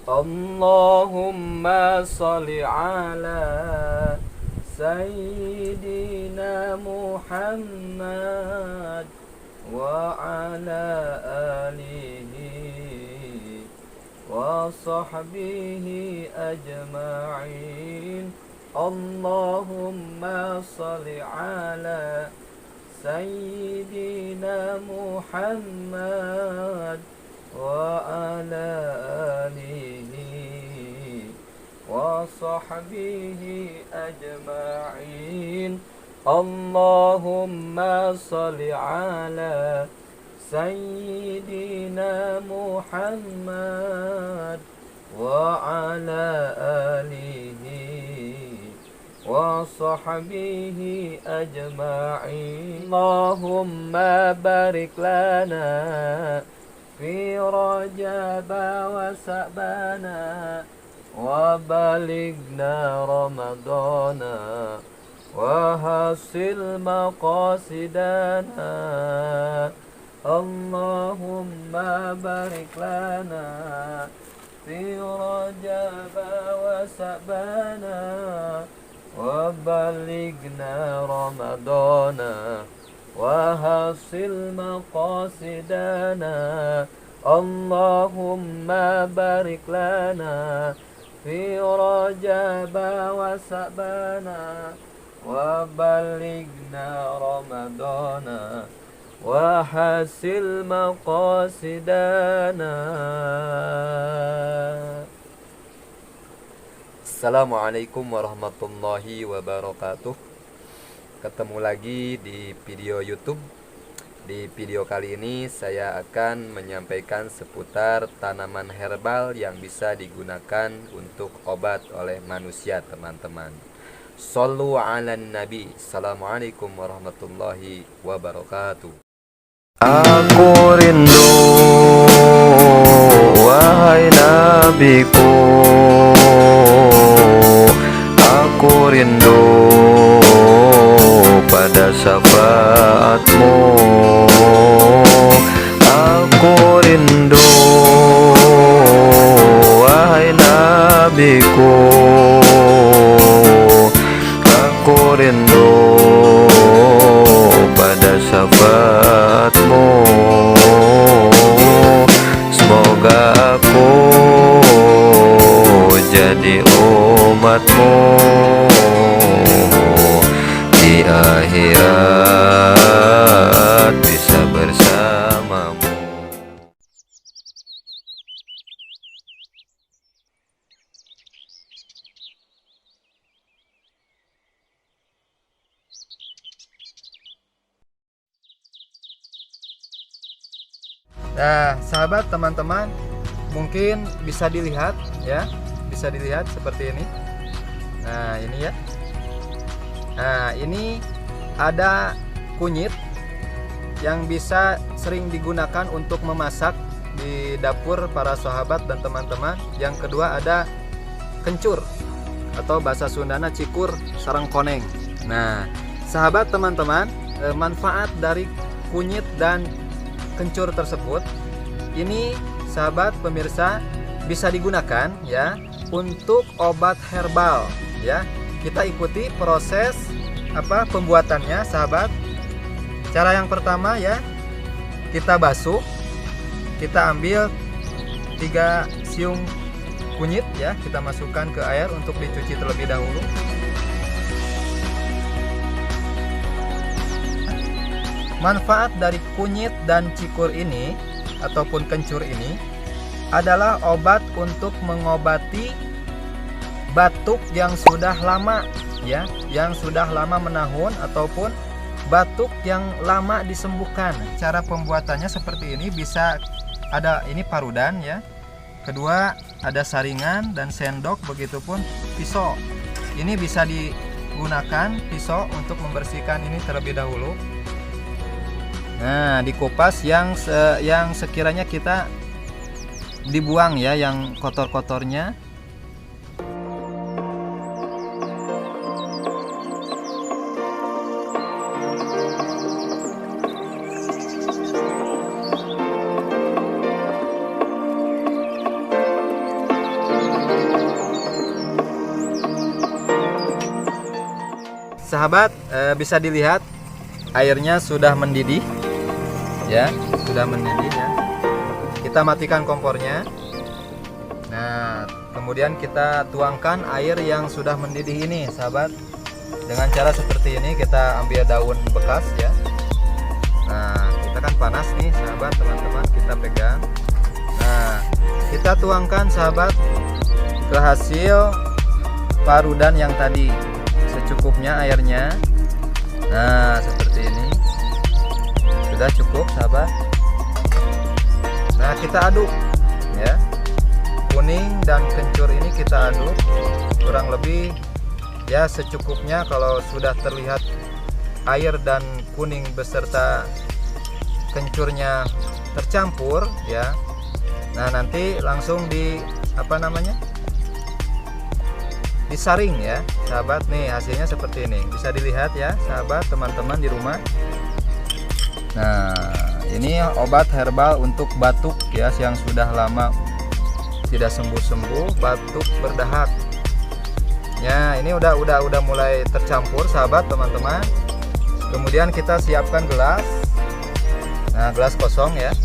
Allahumma salli ala Sayyidina Muhammad wa ala alihi wa sahbihi ajma'in. Allahumma salli ala Sayyidina Muhammad wa ala alihi wa sahbihi ajma'in. Allahumma salli ala Sayyidina Muhammad wa ala alihi wa sahbihi ajma'in. Allahumma barik lana fi Rajab wa Sa'bana wa balighna Ramadana wa hasil maqasidana. Allahumma barik lana fi Rajab wa Sa'bana wa balighna Ramadana wa hasil maqasidana. Allahumma barik lana fi Rajab wa Sa'bana wa balighna Ramadana wa hasil maqasidana. Assalamualaikum warahmatullahi wabarakatuh. Ketemu lagi di video YouTube. Di video kali ini saya akan menyampaikan seputar tanaman herbal yang bisa digunakan untuk obat oleh manusia, teman-teman. Shallu ala nabi. Assalamualaikum warahmatullahi wabarakatuh. Aku rindu wahai nabiku, aku rindu pada syafaatmu, aku rindu wahai nabiku, aku rindu pada syafaatmu. Semoga aku jadi umatmu di akhirat, bisa bersamamu. Nah, sahabat, teman-teman, mungkin bisa dilihat ya, bisa dilihat seperti ini. Nah, ini ya. Nah, ini ada kunyit yang bisa sering digunakan untuk memasak di dapur para sahabat dan teman-teman. Yang kedua ada kencur atau bahasa Sundana cikur sareng koneng. Nah, sahabat, teman-teman, manfaat dari kunyit dan kencur tersebut ini, sahabat pemirsa, bisa digunakan ya untuk obat herbal ya. Kita ikuti proses pembuatannya, sahabat. Cara yang pertama ya, kita basuh, kita ambil 3 siung kunyit ya, kita masukkan ke air untuk dicuci terlebih dahulu. Manfaat dari kunyit dan cikur ini ataupun kencur ini adalah obat untuk mengobati batuk yang sudah lama ya, yang sudah lama menahun ataupun batuk yang lama disembuhkan. Cara pembuatannya seperti ini, bisa ada ini parudan ya. Kedua ada saringan dan sendok, begitupun pisau. Ini bisa digunakan pisau untuk membersihkan ini terlebih dahulu. Nah, dikupas yang sekiranya kita dibuang ya, yang kotor-kotornya. sahabat, bisa dilihat airnya sudah mendidih ya, sudah mendidih ya. Kita matikan kompornya. Nah, kemudian kita tuangkan air yang sudah mendidih ini, sahabat. Dengan cara seperti ini, kita ambil daun bekas ya. Nah, kita kan panas nih, sahabat, teman-teman, kita pegang. Nah, kita tuangkan, sahabat, ke hasil parudan yang tadi, secukupnya airnya. Nah, seperti ini. Sudah cukup, sahabat. Nah, kita aduk ya. Kuning dan kencur ini kita aduk kurang lebih ya secukupnya. Kalau sudah terlihat air dan kuning beserta kencurnya tercampur ya, nah nanti langsung disaring ya, sahabat. Nih hasilnya seperti ini, bisa dilihat ya, sahabat, teman-teman di rumah. Nah, ini obat herbal untuk batuk ya, yang sudah lama tidak sembuh-sembuh, batuk berdahak. Ya, ini udah mulai tercampur, sahabat, teman-teman. Kemudian kita siapkan gelas. Nah, gelas kosong ya.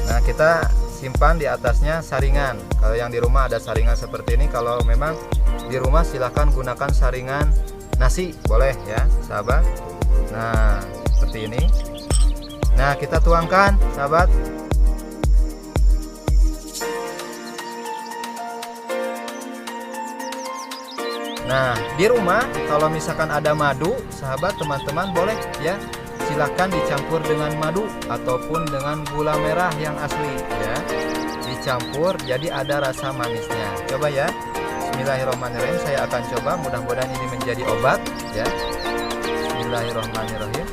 Nah, kita simpan di atasnya saringan. Kalau yang di rumah ada saringan seperti ini. Kalau memang di rumah silahkan gunakan saringan nasi, boleh ya, sahabat. Nah, seperti ini. Nah, kita tuangkan, sahabat. Nah, di rumah kalau misalkan ada madu, sahabat, teman-teman, boleh ya, silahkan dicampur dengan madu ataupun dengan gula merah yang asli ya, dicampur jadi ada rasa manisnya. Coba ya, bismillahirrahmanirrahim. Saya akan coba, mudah-mudahan ini menjadi obat ya. Bismillahirrahmanirrahim.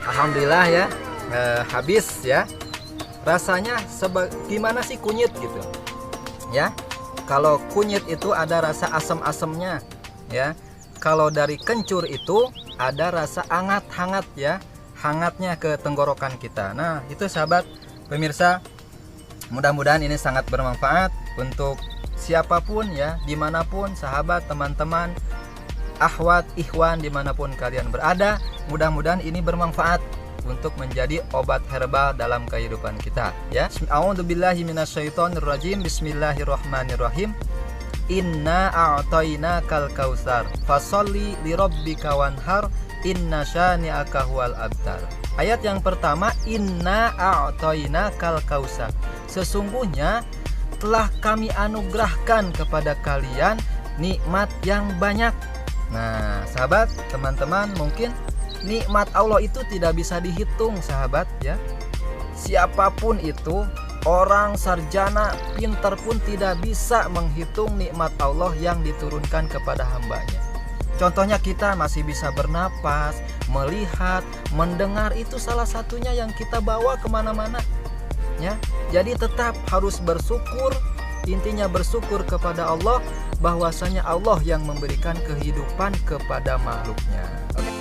Alhamdulillah ya, habis ya. Rasanya gimana sih kunyit gitu ya. Kalau kunyit itu ada rasa asam-asamnya ya. Kalau dari kencur itu ada rasa hangat-hangat ya, hangatnya ke tenggorokan kita. Nah, itu sahabat pemirsa, mudah-mudahan ini sangat bermanfaat untuk siapapun ya, dimanapun, sahabat, teman-teman, akhwat, ikhwan, dimanapun kalian berada. Mudah-mudahan ini bermanfaat untuk menjadi obat herbal dalam kehidupan kita ya. A'udzubillahi minasyaitonirrajim. Bismillahirrahmanirrahim. Inna a'tainakal kautsar fasholli lirabbika wanhar inna syani'aka huwal abtar. Ayat yang pertama, inna a'tainakal kautsar. Sesungguhnya telah kami anugerahkan kepada kalian nikmat yang banyak. Nah, sahabat, teman-teman, mungkin nikmat Allah itu tidak bisa dihitung, sahabat ya. Siapapun itu, orang sarjana pintar pun tidak bisa menghitung nikmat Allah yang diturunkan kepada hambanya. Contohnya kita masih bisa bernapas, melihat, mendengar, itu salah satunya yang kita bawa kemana-mana ya. Jadi tetap harus bersyukur. Intinya bersyukur kepada Allah, bahwasanya Allah yang memberikan kehidupan kepada makhluknya. Oke.